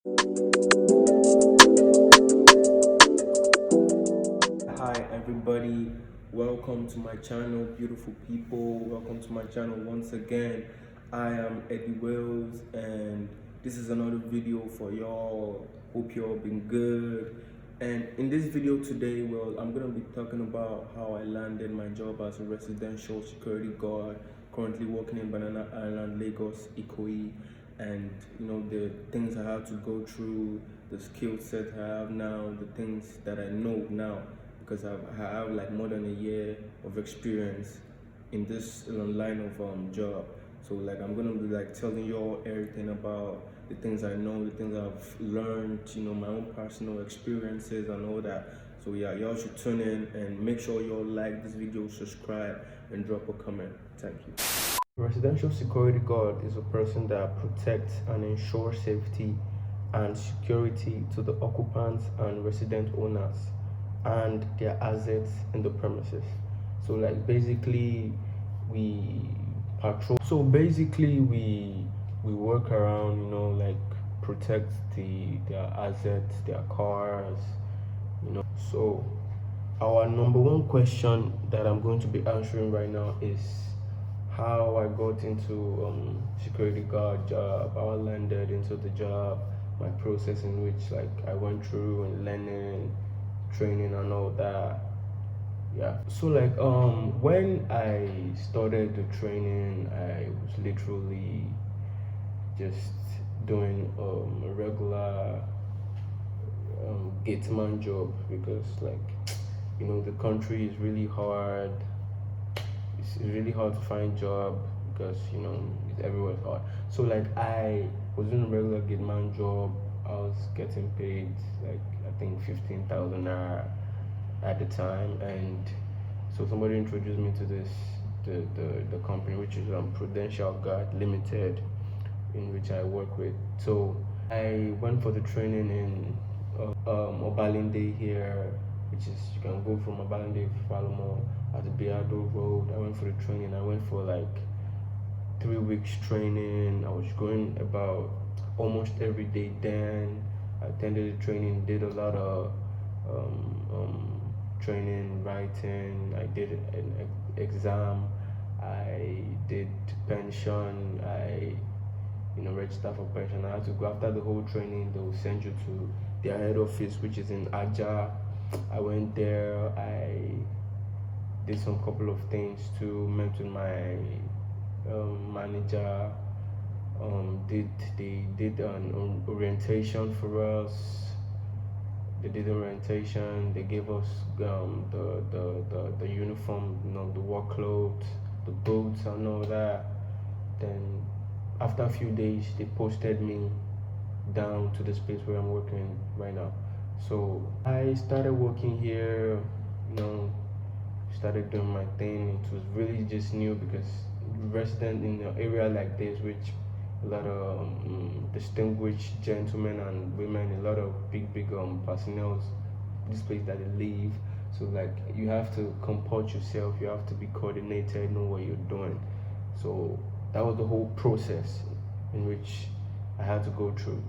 Hi everybody, welcome to my channel, beautiful people. Welcome to my channel once again. I am Eddie Wells and this is another video for y'all. Hope y'all been good. And in this video today, well, I'm gonna be talking about how I landed my job as a residential security guard, currently working in Banana Island, Lagos, Ikoyi, and the things I had to go through, the skill set I have now, the things that I know now, because I have like more than a year of experience in this line of job. So like I'm gonna be like telling you all everything about the things I know, the things I've learned, my own personal experiences and all that. So yeah, y'all should tune in and make sure y'all like this video, subscribe, and drop a comment. Thank you. Residential security guard is a person that protects and ensures safety and security to the occupants and resident owners and their assets in the premises. So like basically we patrol. So basically we work around, like protect their assets, their cars. So our number one question that I'm going to be answering right now is how I got into security guard job, how I landed into the job, my process in which like I went through and learning, training and all that. Yeah. So like when I started the training, I was literally just doing a regular gateman job because like the country is really hard. It's really hard to find job because it's everywhere's hard. So like I was doing a regular gateman job. I was getting paid like I think 15,000 naira at the time, and so somebody introduced me to the company, which is Prudential Guard Limited, in which I work with. So I went for the training in Obalinde here, which is you can go from Obalinde Falomo at the Beado Road. I went for the training. I went for like 3 weeks training. I was going about almost every day. Then I attended the training, did a lot of training, writing. I did an exam. I did pension. I register for pension. I had to go after the whole training. They will send you to their head office, which is in Aja. I went there. I did some couple of things to met with my manager. They did an orientation for us. They did orientation. They gave us the uniform, the work clothes, the boots, and all that. Then after a few days, they posted me down to the space where I'm working right now. So I started working here. Started doing my thing. It was really just new because resident in an area like this, which a lot of distinguished gentlemen and women, a lot of big personnel, this place that they live. So like you have to comport yourself, you have to be coordinated, know what you're doing. So that was the whole process in which I had to go through.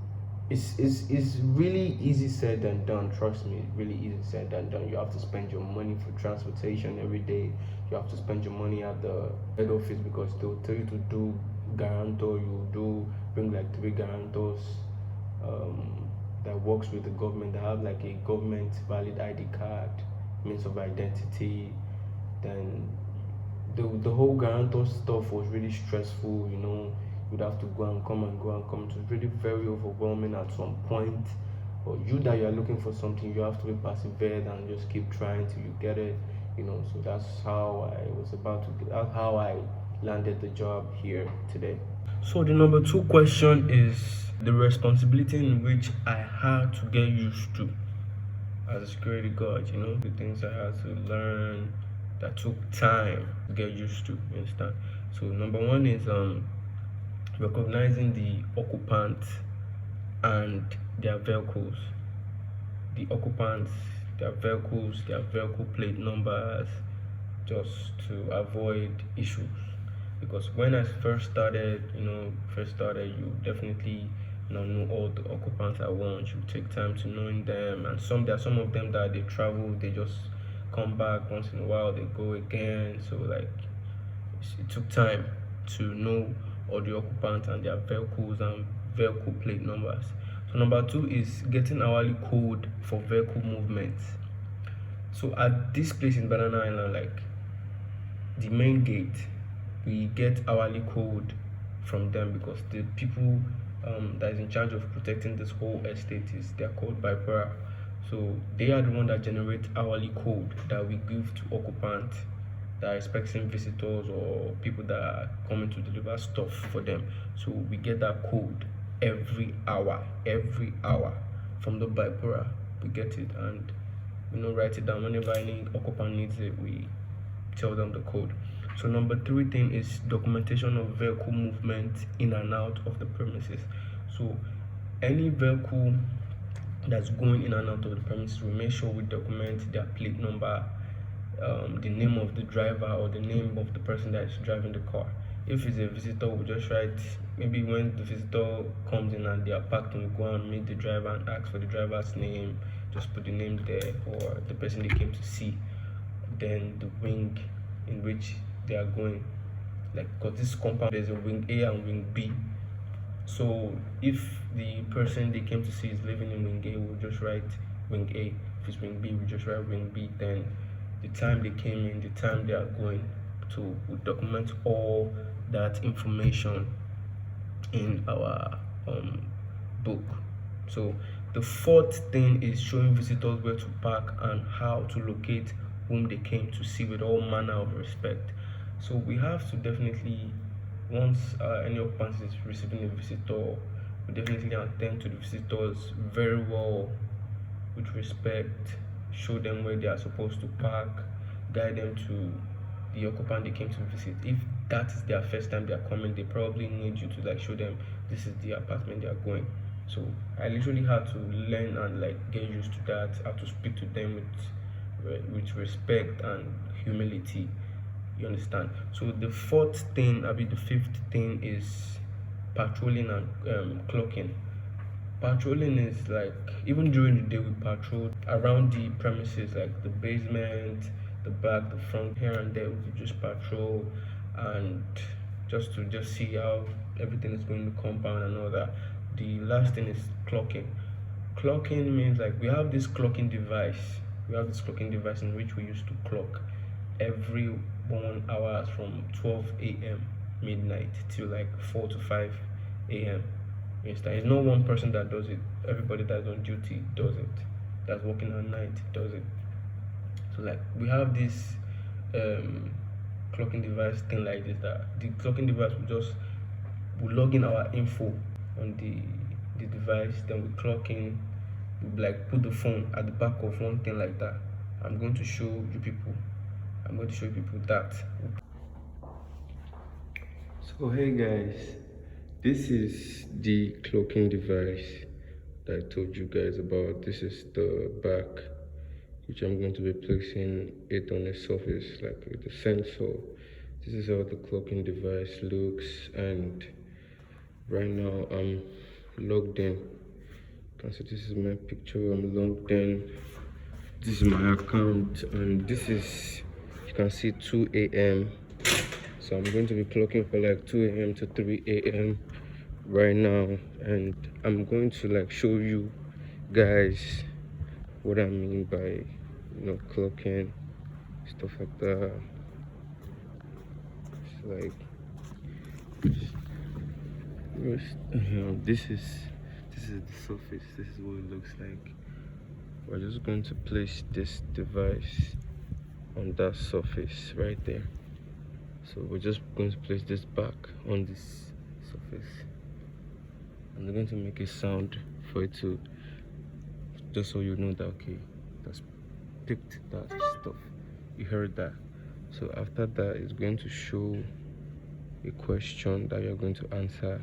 It's really easy said than done, trust me. Really easy said than done. You have to spend your money for transportation every day. You have to spend your money at the head office because they'll tell you to do guarantor. You do bring like 3 guarantors that works with the government. They have like a government valid ID card, means of identity. Then the whole guarantor stuff was really stressful. You'd have to go and come and go and come. It was really very overwhelming at some point. But you that you're looking for something, you have to be persevered and just keep trying till you get it. So that's how I was about to. That's how I landed the job here today. So the number two question is the responsibility in which I had to get used to as a security guard. The things I had to learn that took time to get used to. You understand? So number one is recognizing the occupants and their vehicles. The occupants, their vehicles, their vehicle plate numbers, just to avoid issues. Because when I first started, you definitely know all the occupants at once. You take time to knowing them, and there are some of them that they travel, they just come back once in a while, they go again. So like it took time to know all the occupants and their vehicles and vehicle plate numbers. So number two is getting hourly code for vehicle movements. So at this place in Banana Island, like the main gate, we get hourly code from them because the people that is in charge of protecting this whole estate they're called Bipera. So they are the one that generate hourly code that we give to occupants that are expecting visitors or people that are coming to deliver stuff for them. So we get that code every hour from the Bipera. We get it and write it down. Whenever any occupant needs it, we tell them the code. So number three thing is documentation of vehicle movement in and out of the premises. So any vehicle that's going in and out of the premises, we make sure we document their plate number, the name of the driver or the name of the person that is driving the car. If it's a visitor, we just write, maybe when the visitor comes in and they are parked, we go and meet the driver and ask for the driver's name, just put the name there, or the person they came to see, then the wing in which they are going. Like, because this compound there's a wing A and wing B. So if the person they came to see is living in wing A, we'll just write wing A. If it's wing B, we just write wing B. Then the time they came in, the time they are going to, we document all that information in our book. So the fourth thing is showing visitors where to park and how to locate whom they came to see with all manner of respect. So we have to definitely, once any occupant is receiving a visitor, we definitely attend to the visitors very well with respect, show them where they are supposed to park, guide them to the occupant they came to visit. If that is their first time they are coming, they probably need you to like show them this is the apartment they are going. So I literally had to learn and like get used to that, how to speak to them with respect and humility. You understand? So the fourth thing, the fifth thing is patrolling and clocking. Patrolling is like, even during the day we patrol around the premises, like the basement, the back, the front, here and there. We just patrol and just to see how everything is going in the compound and all that. The last thing is clocking. Clocking means like we have this clocking device. In which we used to clock every 1 hour from 12 a.m. midnight till like 4 to 5 a.m. It's not one person that does it. Everybody that's on duty does it. That's working at night does it. So like we have this clocking device thing like this, that the clocking device will log in our info on the device, then we clock in, we like put the phone at the back of one thing like that. I'm going to show you people that. So hey guys, this is the clocking device that I told you guys about. This is the back, which I'm going to be placing it on a surface like with a sensor. This is how the clocking device looks, and right now I'm logged in. You can see this is my picture. I'm logged in. This is my account, and this is, you can see 2 a.m. So I'm going to be clocking for like 2 a.m. to 3 a.m. right now, and I'm going to like show you guys what I mean by clocking, stuff like that. It's like this is the surface. This is what it looks like. We're just going to place this device on that surface right there. So we're just going to place this back on this surface, and I'm going to make a sound for it to, just so you know that okay, that's picked that stuff, you heard that. So after that, it's going to show a question that you're going to answer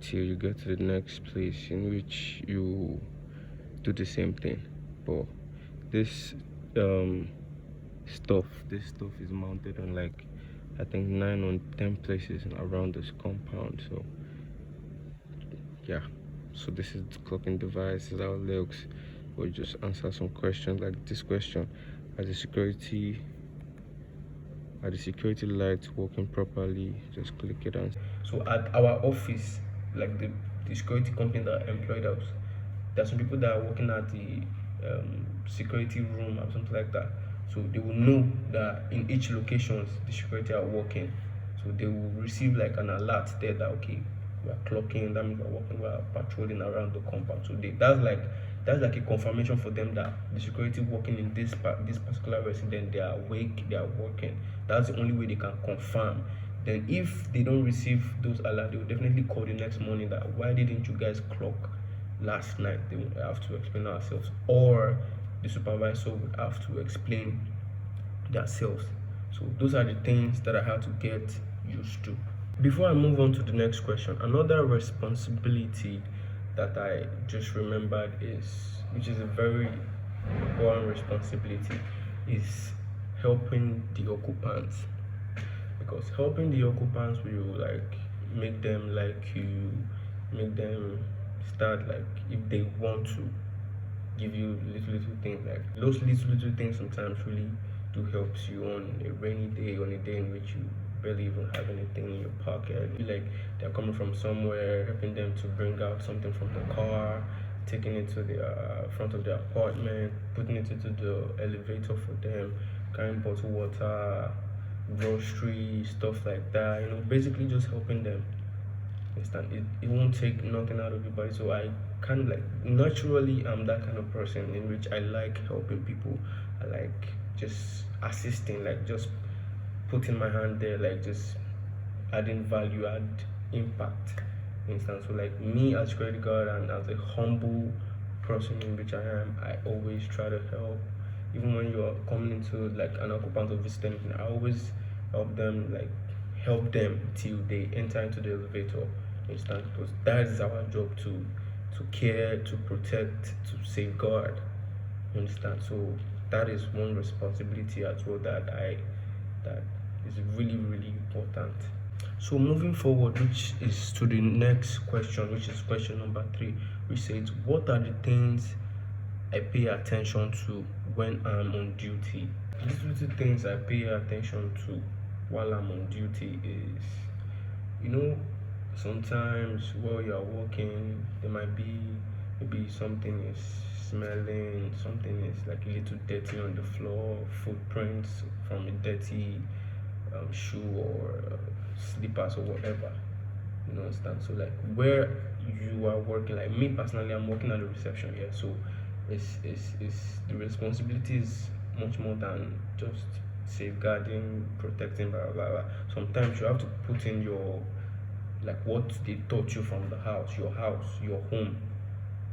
till you get to the next place, in which you do the same thing. But this stuff is mounted on like I think 9 or 10 places around this compound. So Yeah, so this is the clocking device, this is how it looks. We'll just answer some questions like this question: are the security lights working properly? Just click it and so at our office, like the security company that employed us, there are some people that are working at the security room or something like that. So they will know that in each locations the security are working. So they will receive like an alert there that okay, we are clocking, that means we are working, we are patrolling around the compound. So that's like a confirmation for them that the security working in this particular resident, they are awake, they are working. That's the only way they can confirm. Then if they don't receive those alerts, they will definitely call the next morning that why didn't you guys clock last night? They will have to explain ourselves, or the supervisor would have to explain themselves. So those are the things that I had to get used to. Before I move on to the next question, another responsibility that I just remembered which is a very important responsibility, is helping the occupants. Because helping the occupants will like make them like you, make them start like if they want to give you little things. Like those little things sometimes really do helps you on a rainy day, on a day in which you barely even have anything in your pocket. You like they're coming from somewhere, helping them to bring out something from the car, taking it to the front of the apartment, putting it into the elevator for them, carrying bottled water, grocery, stuff like that. Basically just helping them. Understand? It won't take nothing out of your body. So I kind of like naturally I'm that kind of person in which I like helping people. I like just assisting, like just putting my hand there, like just adding value, add impact. Instance. So like me as credit card and as a humble person in which I am, I always try to help. Even when you're coming into like an occupant or visiting, I always help them till they enter into the elevator. Instance, because that is our job to care, to protect, to safeguard. Understand? So that is one responsibility as well that is really important. So moving forward, which is to the next question, which is question number 3, which says, what are the things I pay attention to when I'm on duty? These little things I pay attention to while I'm on duty is, sometimes while you're working, there might be maybe something is smelling, something is like a little dirty on the floor, footprints from a dirty shoe or slippers or whatever. Understand? So like where you are working, like me personally, I'm working at the reception here. So it's the responsibility is much more than just safeguarding, protecting, blah blah blah. Sometimes you have to put in your like what they taught you from the house, your home,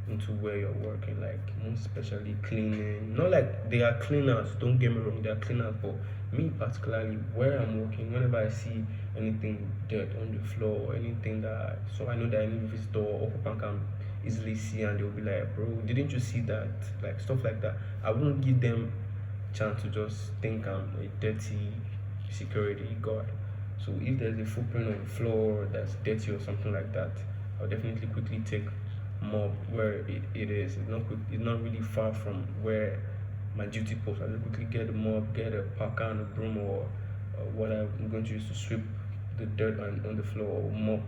into where you're working, like most especially cleaning. Not like they are cleaners, don't get me wrong, they are cleaners, but me particularly where I'm working, whenever I see anything dirt on the floor or anything that so I know that any visitor or occupant can easily see and they'll be like, bro, didn't you see that? Like stuff like that. I wouldn't give them chance to just think I'm a dirty security guard. So if there's a footprint on the floor that's dirty or something like that, I'll definitely quickly take mob where it is. It's not really far from where my duty post. I'll quickly get a mob, get a packer and a broom or what I'm going to use to sweep the dirt on the floor or mop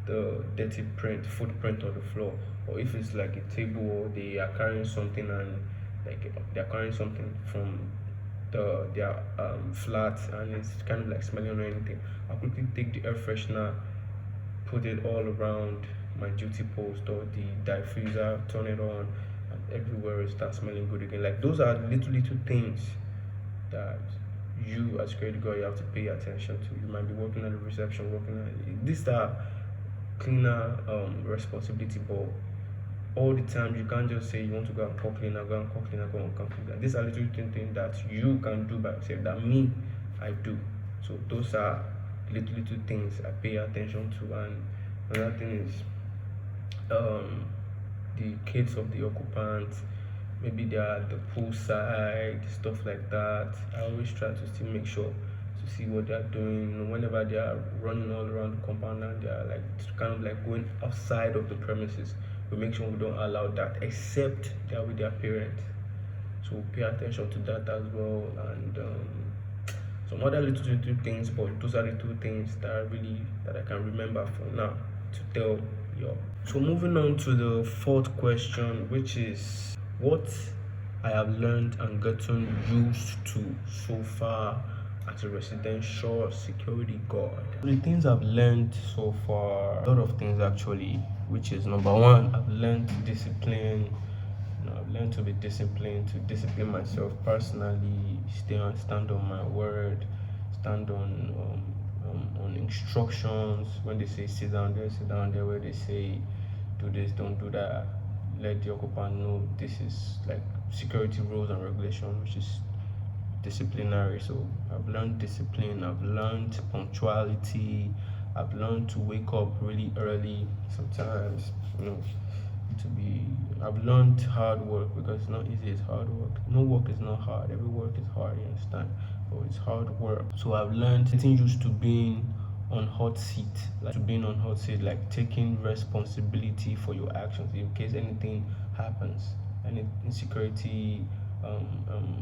the dirty footprint on the floor. Or if it's like a table or they are carrying something and like they're carrying something from their flat and it's kind of like smelling or anything, I'll quickly take the air freshener, put it all around my duty post or the diffuser, turn it on, and everywhere it starts smelling good again. Like those are little things that you as security guard you have to pay attention to. You might be working at the reception, these are cleaner responsibility, but all the time you can't just say you want to go and call cleaner, go and call cleaner, go and call cleaner. These are little things that you can do by yourself that me I do. So those are little things I pay attention to. And another thing is the kids of the occupants, maybe they are at the poolside, stuff like that. I always try to still make sure to see what they're doing. Whenever they are running all around the compound and they are like kind of like going outside of the premises, we make sure we don't allow that, except they are with their parents. So pay attention to that as well. And some other little things, but those are the two things that I can remember for now to tell you. So moving on to the fourth question, which is what I have learned and gotten used to so far as a residential security guard. The things I've learned so far, a lot of things actually, which is number one, I've learned discipline. I've learned to be disciplined, to discipline myself personally, stand on my word, stand on instructions. When they say sit down there. Where they say do this, don't do that, let the occupant know this is like security rules and regulation, which is disciplinary. So I've learned discipline, I've learned punctuality, I've learned to wake up really early sometimes, I've learned hard work, because it's not easy, it's hard work. No work is not hard, every work is hard, you understand? But it's hard work. So I've learned getting used to being on hot seat, like taking responsibility for your actions in case anything happens, any insecurity,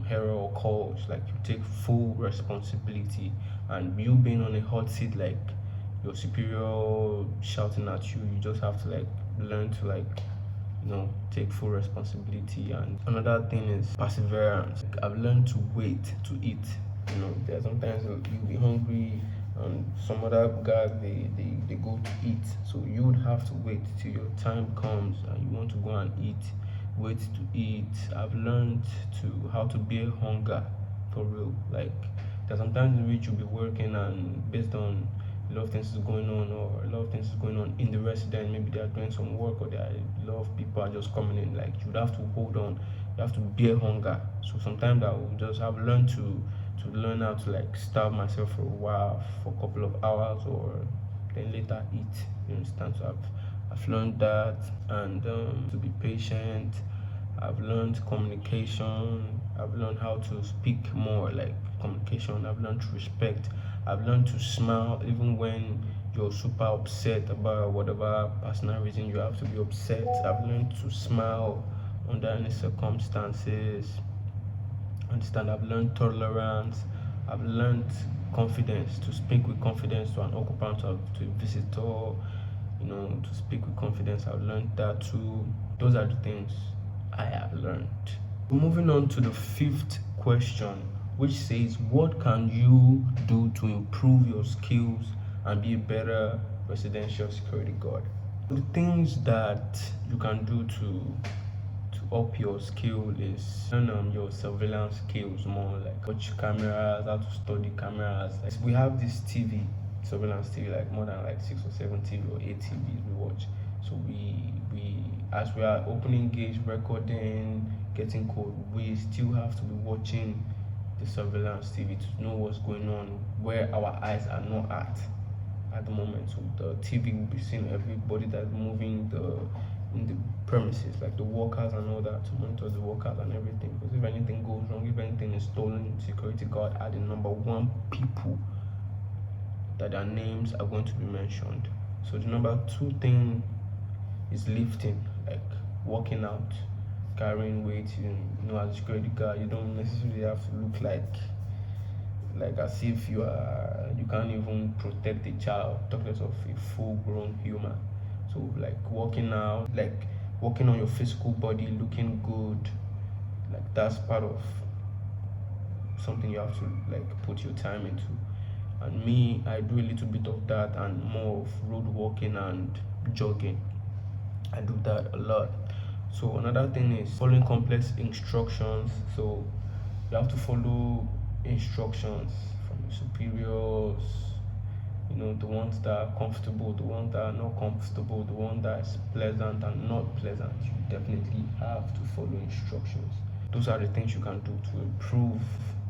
error or cause, like you take full responsibility. And you being on a hot seat, like your superior shouting at you, you just have to like learn to like take full responsibility. And another thing is perseverance. I've learned to wait to eat. There's sometimes you'll be hungry and some other guys they go to eat, so you would have to wait till your time comes and you want to go and eat. Wait to eat. I've learned how to bear hunger for real. Like there's sometimes in which you'll be working and based on a lot of things is going on in the residence, maybe they are doing some work or there are a lot of people are just coming in, like you'd have to hold on, you have to bear hunger. So sometimes I will just have learned to learn how to like starve myself for a while, for a couple of hours, or then later eat, you understand? So I've learned that. And to be patient. I've learned communication. I've learned how to speak more, like communication. I've learned to respect. I've learned to smile even when you're super upset about whatever personal reason you have to be upset. I've learned to smile under any circumstances. Understand? I've learned tolerance. I've learned confidence, to speak with confidence to an occupant or to a visitor. To speak with confidence. I've learned that too. Those are the things I have learned. Moving on to the fifth question, which says, what can you do to improve your skills and be a better residential security guard? The things that you can do to up your skill is learn your surveillance skills more, like watch cameras, how to study cameras. Like, we have this surveillance TV, like more than like 6 or 7 TV or 8 TVs we watch. So we as we are opening gates, recording, getting code, we still have to be watching the surveillance TV to know what's going on where our eyes are not at the moment. So the TV will be seeing everybody that's moving in the premises, like the workers and all that, to monitor the workers and everything. Because if anything goes wrong, if anything is stolen, security guard are the number one people that their names are going to be mentioned. So the number two thing is lifting, like working out, carrying weight. As a security guard, you don't necessarily have to look like as if you can't even protect a child, talk less of a full-grown human. So like working out, like working on your physical body, looking good, like that's part of something you have to like put your time into. And me, I do a little bit of that and more of road walking and jogging. I do that a lot. So another thing is following complex instructions. So you have to follow instructions from your superiors, the ones that are comfortable, the ones that are not comfortable, the one that is pleasant and not pleasant. You definitely have to follow instructions. Those are the things you can do to improve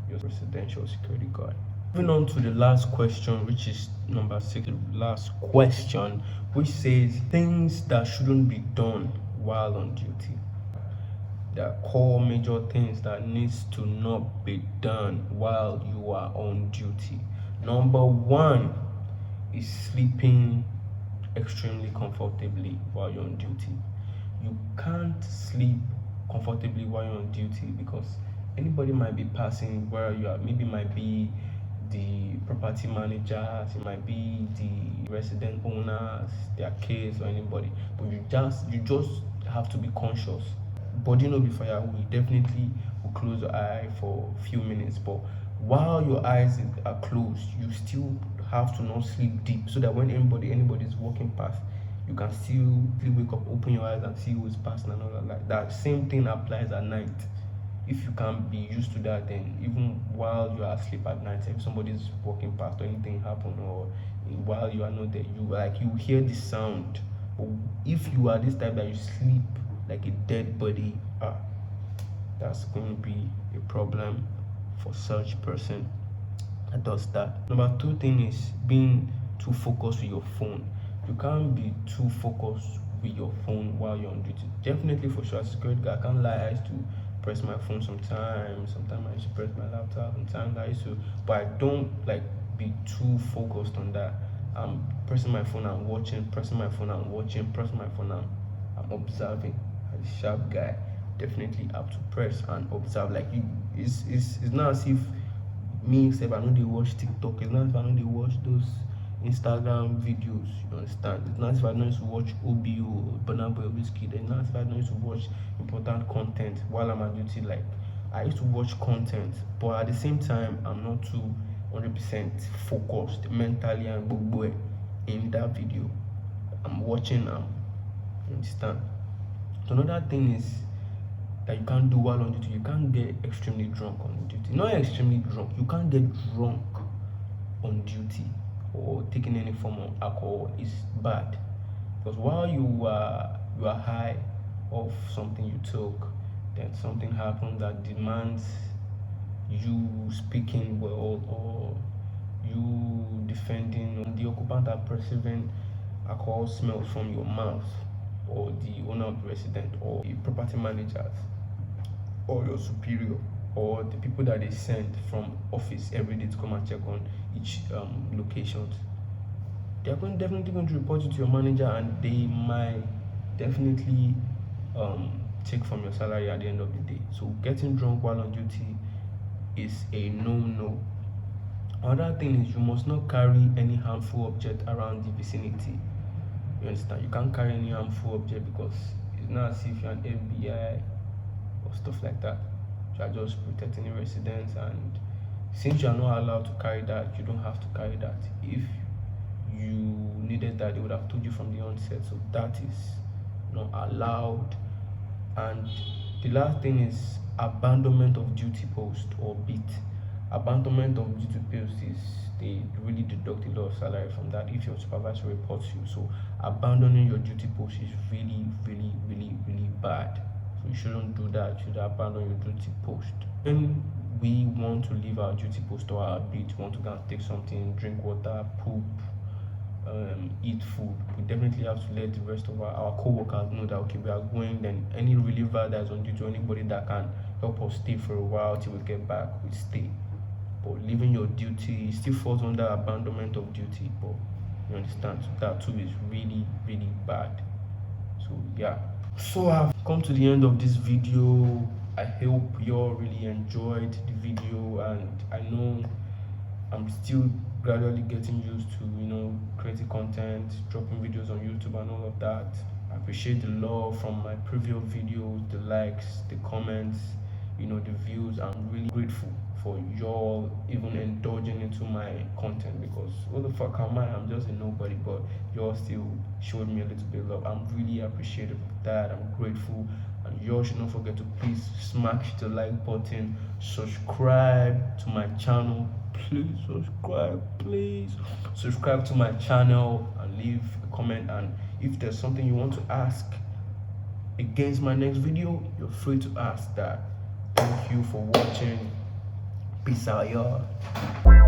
your residential security guard. Moving on to the last question, which is number 6, the last question, which says things that shouldn't be done while on duty. There are core major things that needs to not be done while you are on duty. Number one is sleeping extremely comfortably while you're on duty. You can't sleep comfortably while you're on duty because anybody might be passing where you are. Maybe it might be the property managers, it might be the resident owners, their kids, or anybody. But you just have to be conscious. Body no be firewood. You definitely will close your eye for a few minutes, but while your eyes are closed, you still have to not sleep deep so that when anybody is walking past, you can still wake up, open your eyes and see who is passing and all that. Like that same thing applies at night. If you can't be used to that, then even while you are asleep at night, if somebody is walking past or anything happen, or while you are not there, you hear the sound. But if you are this type that you sleep like a dead body, that's going to be a problem for such person that does that. Number two thing is being too focused with your phone. You can't be too focused with your phone while you're on duty. Definitely for sure, as a security guard, I can't lie. I used to press my phone sometimes. Sometimes I used to press my laptop. Sometimes I used to, but I don't like be too focused on that. I'm pressing my phone and watching, pressing my phone and watching, pressing my phone and I'm observing. As a sharp guy, definitely have to press and observe. Like it's not as if me if I know they watch TikTok, it's not if I know they watch those Instagram videos, you understand? It's not if I know to watch OBO, Burna Boy, Whiskey, it's not if I know to watch important content while I'm on duty. Like I used to watch content, but at the same time I'm not too 100% focused mentally and boy in that video. I'm watching you understand? So another thing is that you can't do while on duty. You can't get extremely drunk on duty. Not extremely drunk, you can't get drunk on duty or taking any form of alcohol is bad. Because while you are high of something you took, then something happens that demands you speaking well or you defending, the occupant are perceiving alcohol smells from your mouth, or the owner of the resident, or the property managers, or your superior, or the people that they send from office every day to come and check on each location. They're definitely going to report you to your manager, and they might definitely take from your salary at the end of the day. So getting drunk while on duty is a no-no. Another thing is you must not carry any harmful object around the vicinity. You understand? You can't carry any harmful object because it's not as if you're an FBI or stuff like that. You are just protecting the residents, and since you are not allowed to carry that, you don't have to carry that. If you needed that, they would have told you from the onset. So that is not allowed. And the last thing is abandonment of duty post or beat. Abandonment of duty post is they really deduct a lot of salary from that if your supervisor reports you. So abandoning your duty post is really, really, really, really bad. So you shouldn't do that. You should abandon your duty post. When we want to leave our duty post or our beat, we want to go and take something, drink water, poop, eat food, we definitely have to let the rest of our co-workers know that okay, we are going. Then any reliever that is on duty, anybody that can help us stay for a while till we get back, we stay. But leaving your duty still falls under abandonment of duty. But you understand, so that too is really, really bad. So yeah, so I've come to the end of this video. I hope you all really enjoyed the video, and I know I'm still gradually getting used to creating content, dropping videos on YouTube and all of that. I appreciate the love from my previous videos, the likes, the comments, the views. I'm really grateful for y'all even indulging into my content, because what the fuck am I? I'm just a nobody, but y'all still showed me a little bit of love. I'm really appreciative of that. I'm grateful. And y'all should not forget to please smash the like button, subscribe to my channel. Please subscribe to my channel and leave a comment. And if there's something you want to ask against my next video, you're free to ask that. Thank you for watching. Peace out, y'all.